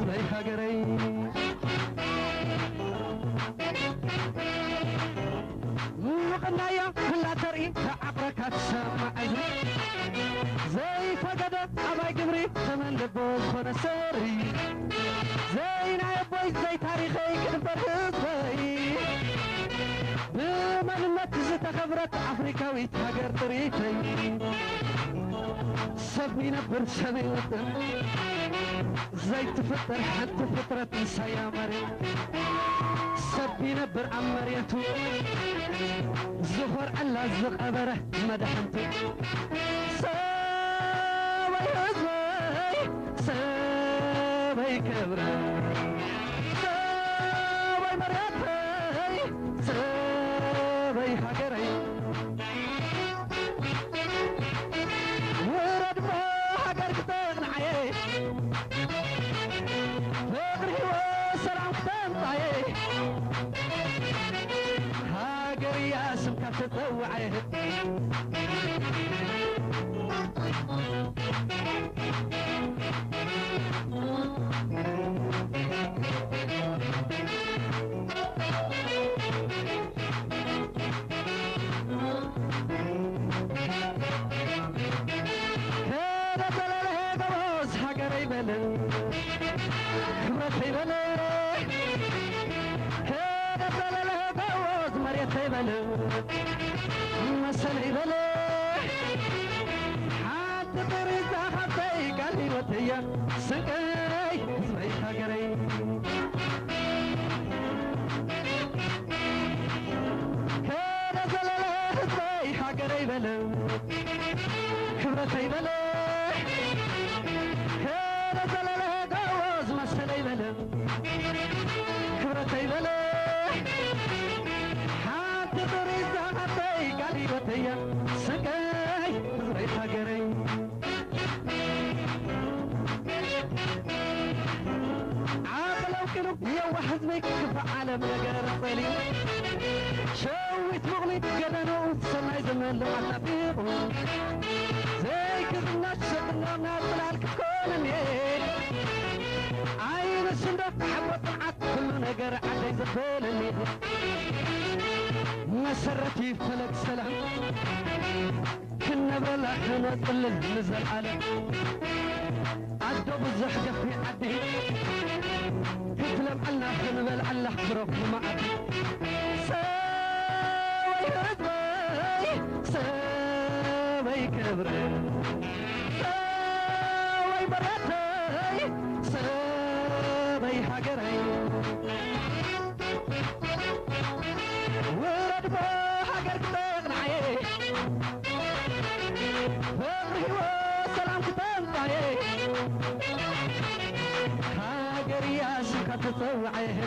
زي هاجري وقنايا كلها ترقي عبرك تسمع عزري زي فقد أباي قبري ثمن لبوك ونسري زي نايبوي زي تاريخي كنبر هزبي بمنمت زتخبرت أفريكاوي هاجر طريقي سبني نبر سبي وطن زي تفطر حتى فطرة نسايا مريم سبي نبر عمريتو زفر الله زقبره مدحنتو سوي هزوي سوي كبره سوي مريتي سوي حقري ورد ما حقر كتغن عيه فقري وسلام كتغن عيه هاجر يا سمكة تطوعيه هذا دلال هذا وز هاجر يبلل خبرت يبلل هذا دلال هذا وز مريت يبلل مسل يبلل حتى طريقة حتى قال لي وتيا سقي زي هاجري هذا دلال زي هاجري يبلل خبرت يبلل هذا دلال هذا وز مسل يبلل خبرت يبلل حتى طريقة حتى قال لي وتيا سقي زي هاجري عاملوا كنو يا واحد ميكف عالم نقر الطلي شويت مغلي قدنو سمع زمان لو عنا بيضو زي كذنا شدنا نطلع الكل الليل عين الصندوق حبة طلعت كل نقر علي زفل الليل مسرتي فلك سلام كنا بلا حنا طلل نزل على عدو بالزحجة في عدي كتلم عنا خنبل على حبرك ومعد سوي هدوي سوي كبري سوي براتي سوي حقري ورد بو حقر كتاغن عيه فقري وسلام كتاغن عيه هاجر يا سكة تطوعيه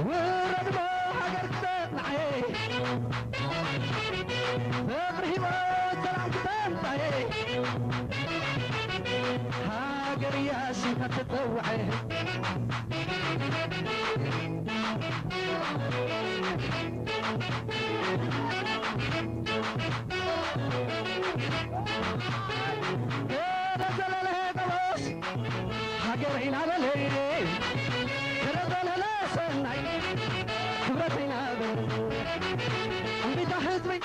ورد ما هاجر كتاغن عيه فقري وسلام كتاغن عيه هاجر يا سكة تطوعيه هاجرين على الليل كردنا لا سنعي خبرتنا بل عمي تحزبي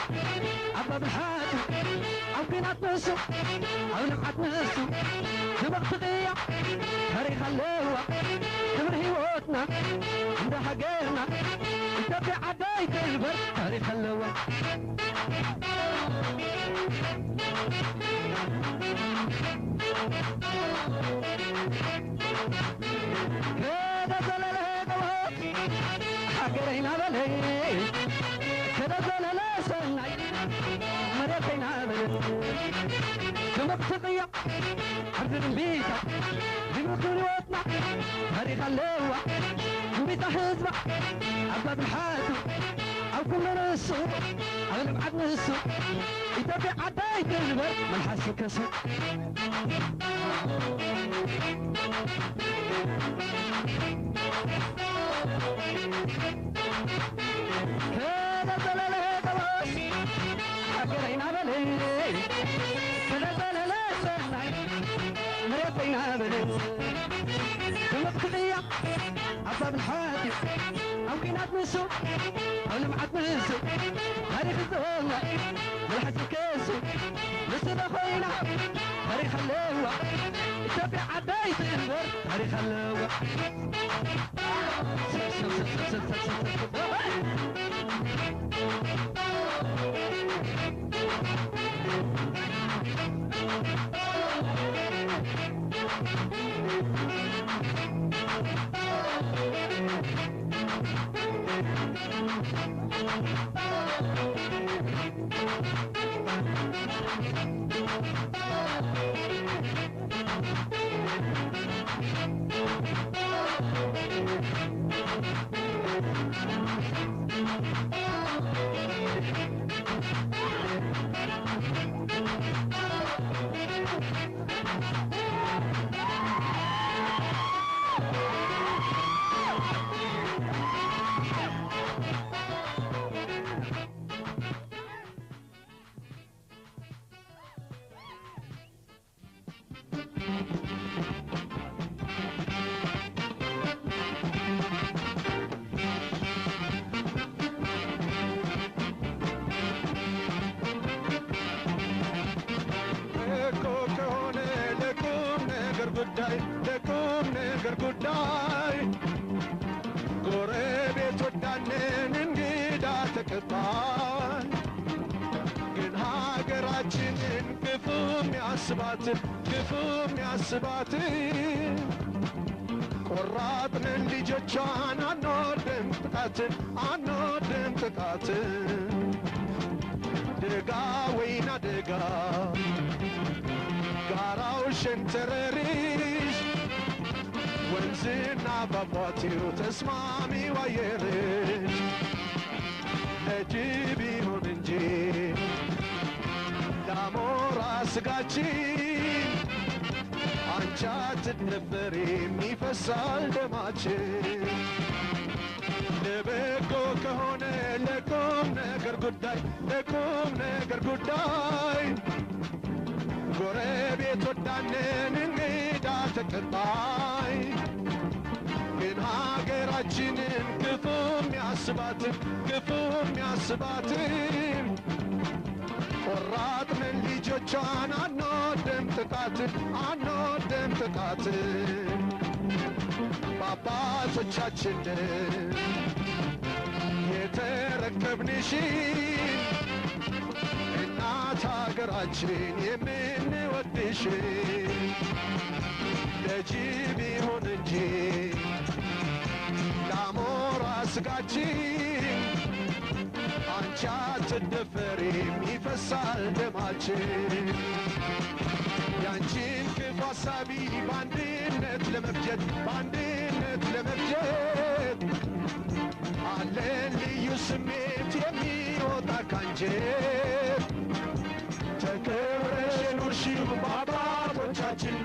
عبا بالحاج أو كنا تنسو أو نقعد نسو نبق تغيع تاريخ اللوة كبر هيوتنا عند حقيرنا انت في عداية البر تاريخ اللوة كده زلل هدوات حقرين بلي كده زلل سنعي مريقين بلي كما بتقيا عبد البيتا بمكوني وطنا تاريخ اللوة بيتا حزبة عبد الحاتم أو كنا نسو أو نبعد نسو يتبع عداية البر من حسن كسر كده زلل هدوات حقرين بلي كده زلل سنعي مريقين بلد تمكلية عصاب الحادي أو كينات مسو أو لمعات مسو تاريخ الزهوة والحس الكاسو لسه خوينا تاريخ اللوة التابع عداي تنبر تاريخ اللوة ለቁም ነገር ጉዳይ ጎረቤት ወዳንን እንግዳ ተቀባይ ግን ሀገራችንን ክፉ የሚያስባት ቆራጥንን ልጆቿን አንወድም ጥቃትን ደጋ ወይና ደጋ ጋራው ሸንተረሪሽ ወንዝና ፏፏቴው ተስማሚው አየርሽ ለጅብ ይሁን እንጂ ለአሞራ ስጋችን አንቺ አትደፈሪም ይፈሳል ደማችን ለበጎ ከሆነ ለቁም ነገር ጉዳይ ጎረቤት ወዳንን እንግዳ ተቀባይ ግን ሀገራችንን ክፉ የሚያስባትን ቆራጥንን ልጆቿን አንወድም ጥቃትን በአባቶቻችን የተረከብንሽን እናት ሀገራችን የምንወድሽ ለጅብ ይሁን እንጂ ለአሞራ ስጋችን አንቺ አትደፈሪም ይፈሳል ደማችን ያንቺን ክፉ ሐሳቢ በአንድነት ለመፍጀት አለን ልዩ ስሜት የሚወጣ ካንጀት ተከብረሽ ኑርሺው በአባቶቻችን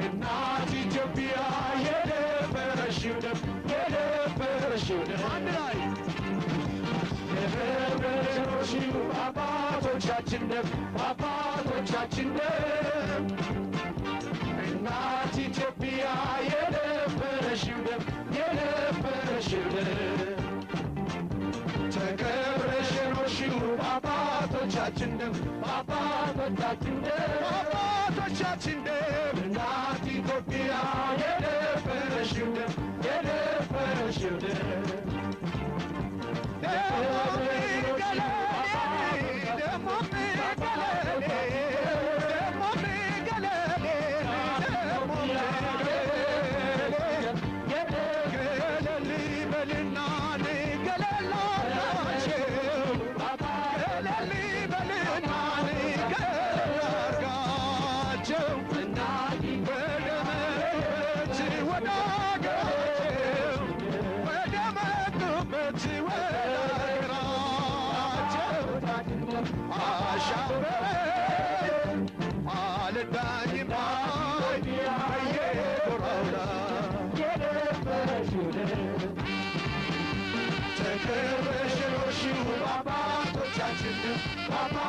እናት ኢትዮጵያ የደፈረሽው ደም አንድ ላይ ተከብረሽ ኑርሺው በአባቶቻችን ደም እናት ኢትዮጵያ የደፈረሽው ደም ተከብረሽ ኖርሺው በአባቶቻችን ደም እናት ኢትዮጵያ የደፈረሽው ደም Papa,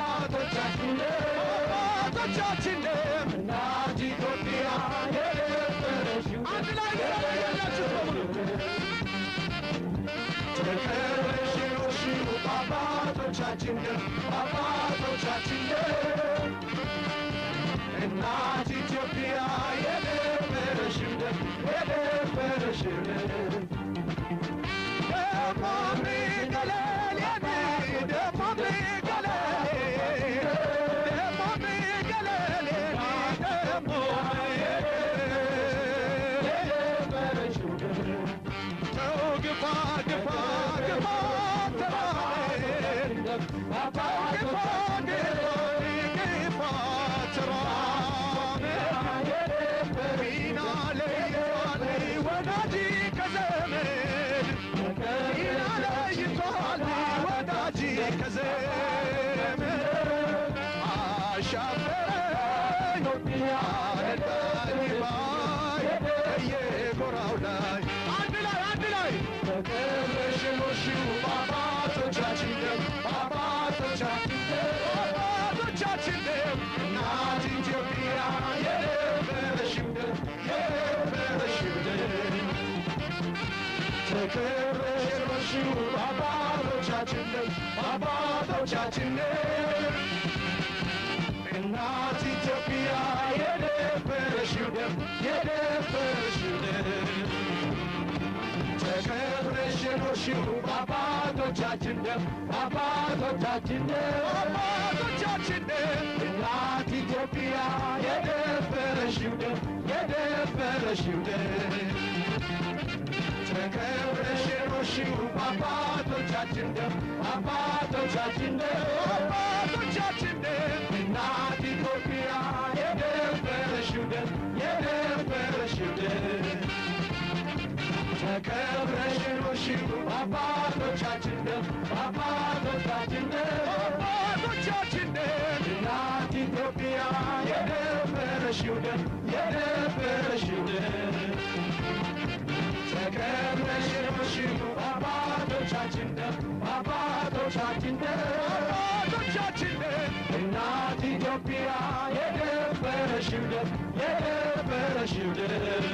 አባቶቻችን ደም እናት ኢትዮጵያ የደፈረሽው አንድ ላይ ያላችሁ በሙሉ ተከብረሽው አባቶቻችን ደም አባቶቻችን ደም እናት ኢትዮጵያ የደፈረሽው ደም የደፈረሽው ደም ደሞሜ ገለሌ ደሞሜ ገለሌ ደሞሜ ገለሌ ደሞሜ የደፈረሽው ደም ተው ግፋ ግፋ ግፋ ተራራዬ ግፋ ግፋ ግፋ ተራራዬ ቢና ለይቷል ወዳጅ ከዘመድ ቢና ለይቷል ወዳጅ ከዘመድ አሻፈረኝ አነዳኝ ባይ በየጎራው ላይ አንድ ላይ ተከብረሽው አባቶቻችን ደም አባቶቻችን ደም እናት ኢትዮጵያ የደፈረሽው ደም የደፈረሽው ደም ተከብረሽው አባቶቻችን ደም አባቶቻችን ደም እናት ኢትዮጵያ የደፈረሽው ደም የደፈረሽው ደም ተከብረሽው አባቶቻችን ደም አባቶቻችን ደም አባቶቻችን ደም እናት ኢትዮጵያ የደፈረሽው ደም የደፈረሽው ደም ተከብረሽው አባቶቻችን ደም አባቶቻችን ደም አባቶቻችን ደም እናት ኢትዮጵያ የደፈረሽው ደም የደፈረሽው ደም ተከብረሽው አባቶቻችን ደም አባቶቻችን ደም አባቶቻችን ደም እናት ኢትዮጵያ የደፈረሽው ደም የደፈረሽው ደም ተከብረሽው አባቶቻችን ደም አባቶቻችን ደም አባቶቻችን ደም እናት ኢትዮጵያ የደፈረሽው ደም የደፈረሽው ደም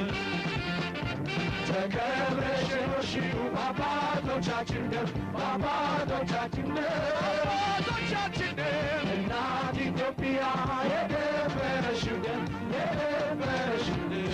ተከብረሽው አባቶቻችን ደም አባቶቻችን ደም አባቶቻችን ደም እናት ኢትዮጵያ የደፈረሽው ደም የደፈረሽው ደም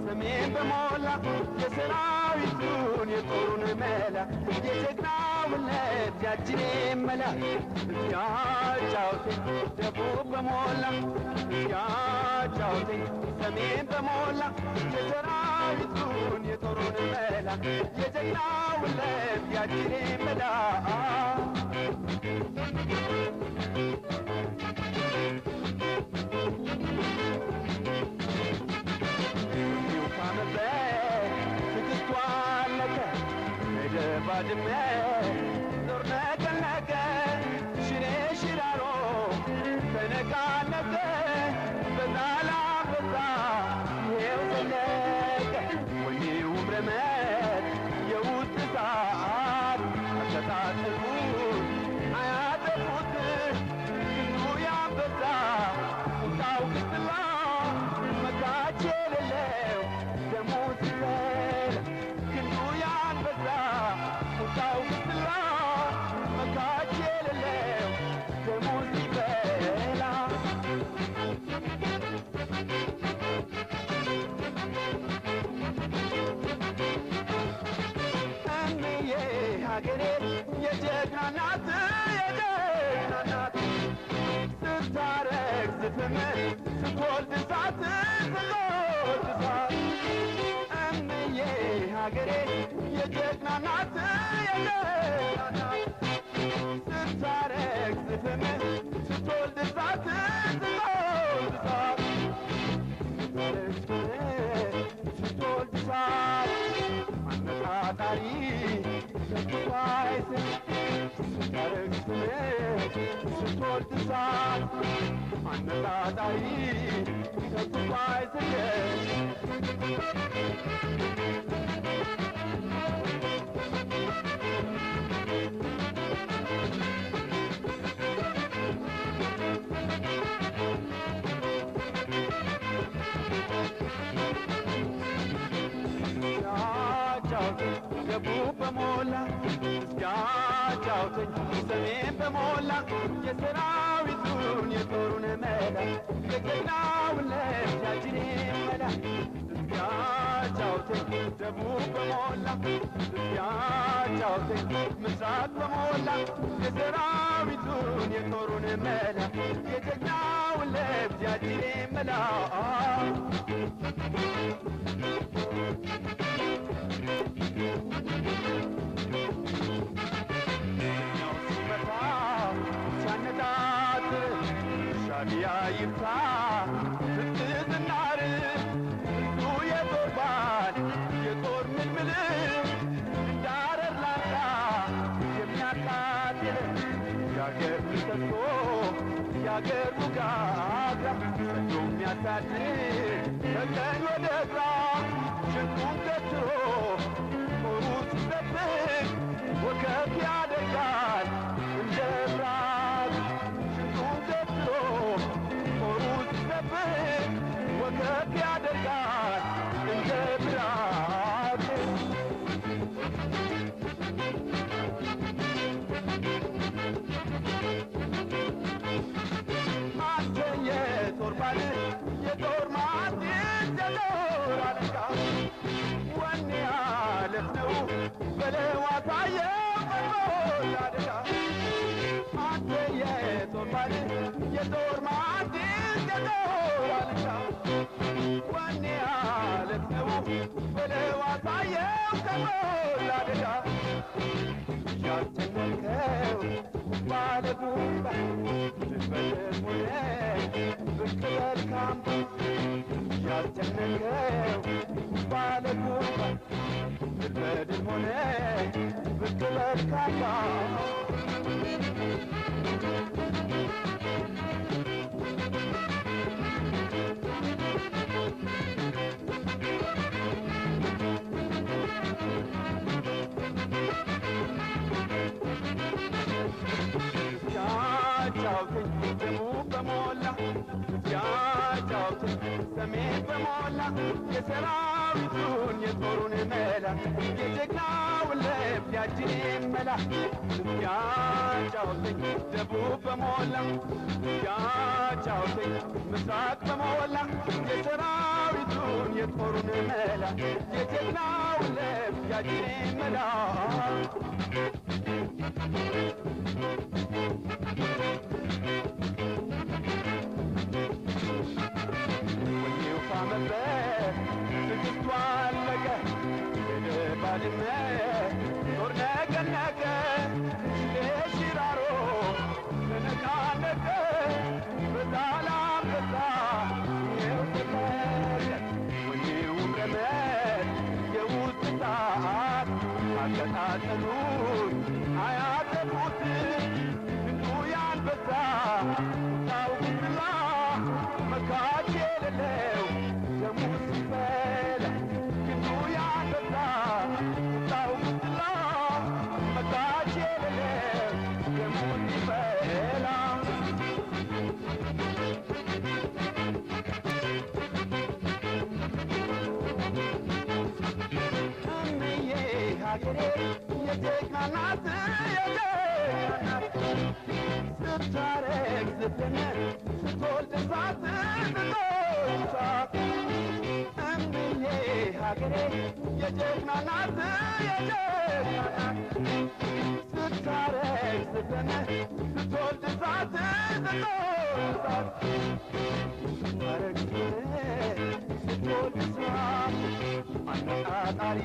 ሰሜን በሞላ የሰራዊቱን የጦሩን መላ የጀግናውነት ያችን መላ ያጫውተኝ ደቡብ በሞላ ያጫውተኝ ሰሜን በሞላ የሰራዊቱን የጦሩን መላ የጀግናውነት ያችን መላ ባድመ ዞር ነቀነቀ ሽሬ ሽራሮ ተነቃነቀ በዛላ በዛ ይሄው ዘለቀ ወኔው ረመት የውጥ ሰዓት አተጣጥፉ አያጠፉት ክንዱ ያበዛ ቁጣው ቅጥላ መጋች የሌለው ደሞ ሲበላ ክንዱ ያበዛ ቁጣው ቅጥላ መጋች የሌለው ደሞ ሲበላ እምዬ ሀገሬ የጀግና ናት የጀግና ናት ስታረግ ስትምር ስትወልድ ሳት ስትወልድ ሳት እምዬ ሀገሬ የጀግና ናት የጀግና ናት ስታረግ ስትምር ስትወልድ ሳት ስትወልድ እሳት አነጣጣሪ ከክፉ አይዝገን ደቡብ በሞላ እስኪያጫውተኝ ሰሜን በሞላ የሰራዊቱን የጦሩን መላ የጀግናውን ለጃጅኔ መላ እስኪያጫውተኝ ደቡብ በሞላ እስኪያጫውተኝ ምስራቅ በሞላ የሰራዊቱን የጦሩን መላ የጀግናውን ለጃጅኔ መላ ሻቢያ ይብሳ ስትዝናር ብዙ የጦር ባል የጦር ምልምል እንዳረር ላንቃ የሚያቃጥል የአገር ምሰሶ የአገር ውጋጋ ሰዶ የሚያሳድር ከቀኝ ወደ ግራ ሽንጡን ገትሮ ጦሩ ሲጠብቅ ወከፍ ያደርጋል እንደ ብራቅ ሽንጡን ገትሮ ጦሩ ሲጠብቅ ወከፍ ያደርጋል እንደ ብራቅ አንተ የጦር ባል የጦር መሐንዲስ የጦር አለቃ ወኔ አለት ነው በለው አሳየው በሞት አደጋ አንተ የጦር ባል የጦር መሐንዲስ የጦር አለቃ ወኔ አለት ነው በለው አሳየው በሞት አደጋ ያልተነከው ባለ ጉንባ ድንበትም ሆነ ብቅ በል ካምባ ያልተነከው ባለ ጉንባ ድንበትም ሆነ ብቅ በል ካምባ ያጫውተኝ ደቡብ በሞላ ያጫውተኝ ሰሜን በሞላ የሰራዊቱን የጦሩን መላ የጀግናውን ልብ ያጅኔን መላ ያጫውተኝ ደቡብ በሞላ ያጫውተኝ ምስራቅ በሞላ የሰራዊቱን የጦሩን መላ የጀግናውን ልብ ያጅኔን መላ ወኔው ካመበት ትዕግስቱ አለቀ ሄደ ባድመ ጦር ነቀነቀ ሽራሮ ተነቃነቀ በዛላምበሳ የውስጠለቀ ወኔውም ረመድ የውስጥ እሳት አቀጣጠሉት አያጠፉት ክንዱ ያንበሳ ታውቁትላ መካች የሌለው ደሙ ሲፈላ ክንዱ ያንበሳ ታውቁትላ መካች የሌለው ደሙ ሲፈላ እምዬ ሀገሬ የጀግና ናት የጀግና ናት ስታረግ ዝፍን ስትወልድ እሳት ስትወልድ እሳት እምዬ ሀገሬ የጀግና ናት የጀግና ናት ስታረግ ዝፍን ስትወልድ እሳት ስትወልድ እሳት ስታረግ ዝፍን ስትወልድ እሳት አነጣጣሪ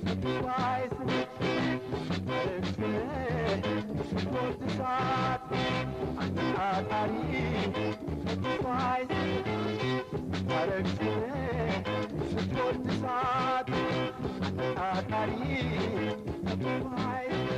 ስትዋይስ ስታረግ ዝፍን ስትወልድ እሳት አነጣጣሪ ስትዋይስ ስታረግ ዝፍን ስትወልድ እሳት አነጣጣሪ ስትዋይስ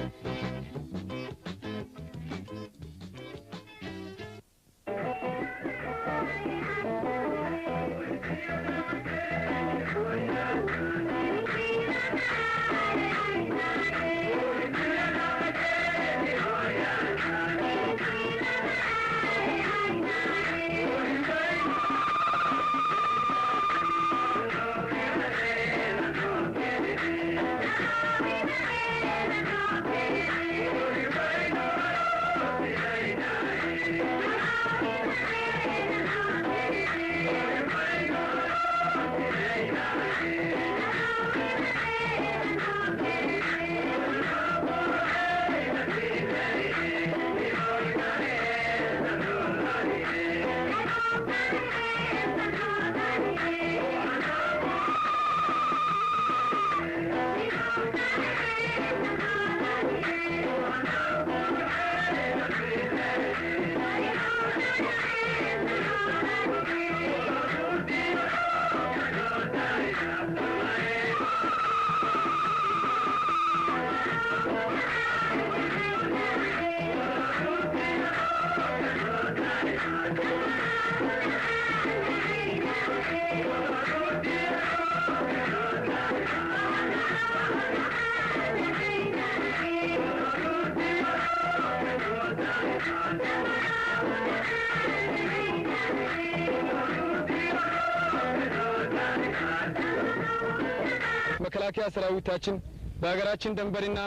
መከላከያ ሰራዊታችን በሀገራችን ደንበርና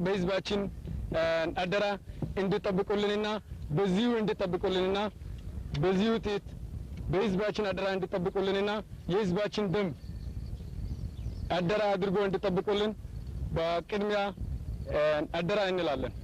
በህዝባችን አደራ እንድጠብቁልንና በዚሁ ጥት በህዝባችን አደራ እንድጠብቁልንና የህዝባችን ደም አደራ አድርጎ እንድጠብቁልን በቅድሚያ አደራ እንላለን።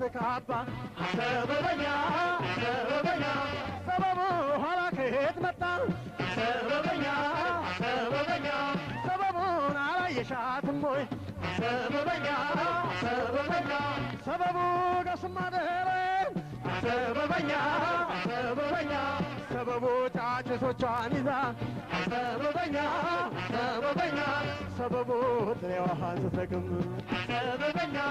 كابا سببنيا سببو هلاك هتمتا سببنيا سببو على يشات موي سببنيا سببو قسم دهرين سببنيا سببو تعجسو جانيزا سببنيا سببو تريوها ستكم سببنيا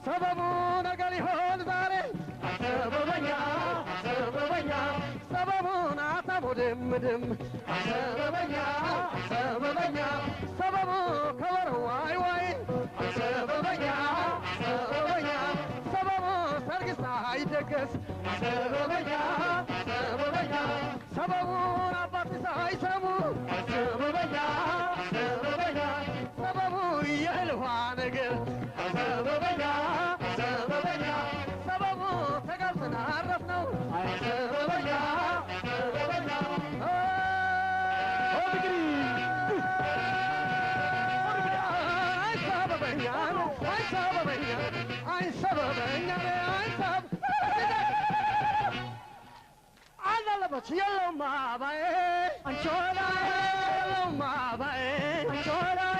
سببو نقل هون زاري سببو نعتبو دم سببو كور واي سببو سرق ساي دكس سببو نبط ساي سمو سببو يهلوا نقل سببو تقلتنا عرفنا يلا ما باي انشولا يلا ما باي انشولا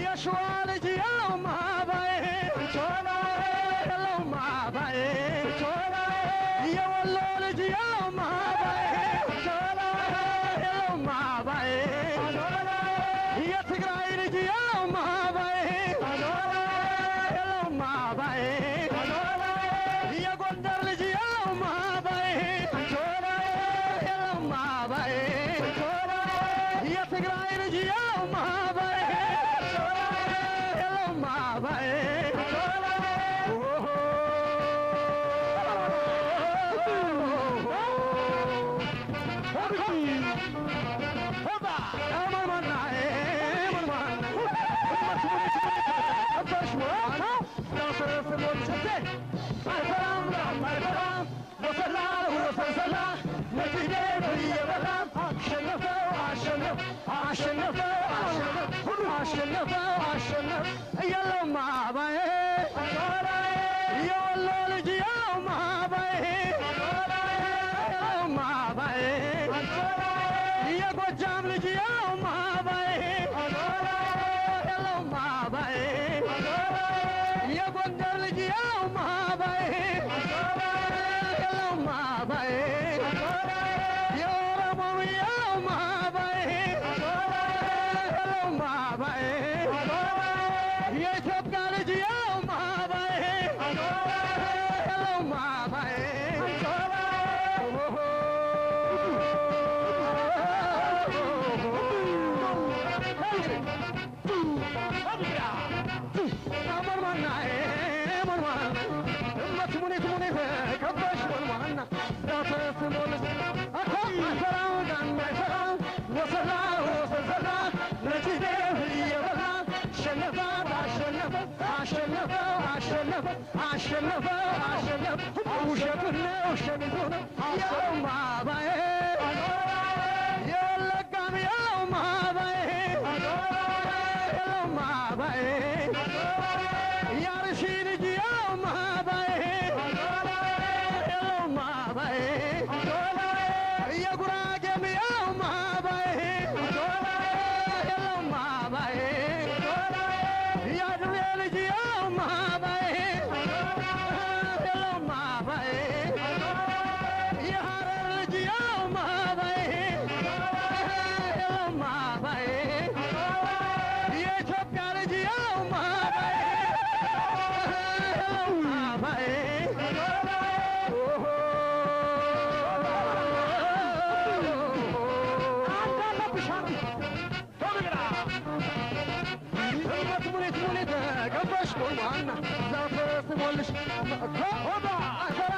يا شوالج يلا ما باي انشولا يلا ما باي انشولا يا ولولج يلا ما باي انشولا يلا ما باي انشولا يا تقرايرج يلا ما باي انشولا يلا ما باي انشولا يا قندرلج يلا ما باي انشولا يا تقراي رجي يلا ما باي يلا ما باي هبا يا ماما عشنف يلا ما باي يا والله لجي يلا ما باي የጎጃም ልጅ የለውም አባዬ የለውም አባዬ የጎንደር ልጅ የለውም አባዬ የለውም አባዬ የኦሮሞም የለውም አባዬ የለውም አባዬ የኢትዮጵያ ልጅ የለውም አባዬ የለውም አባዬ Come on,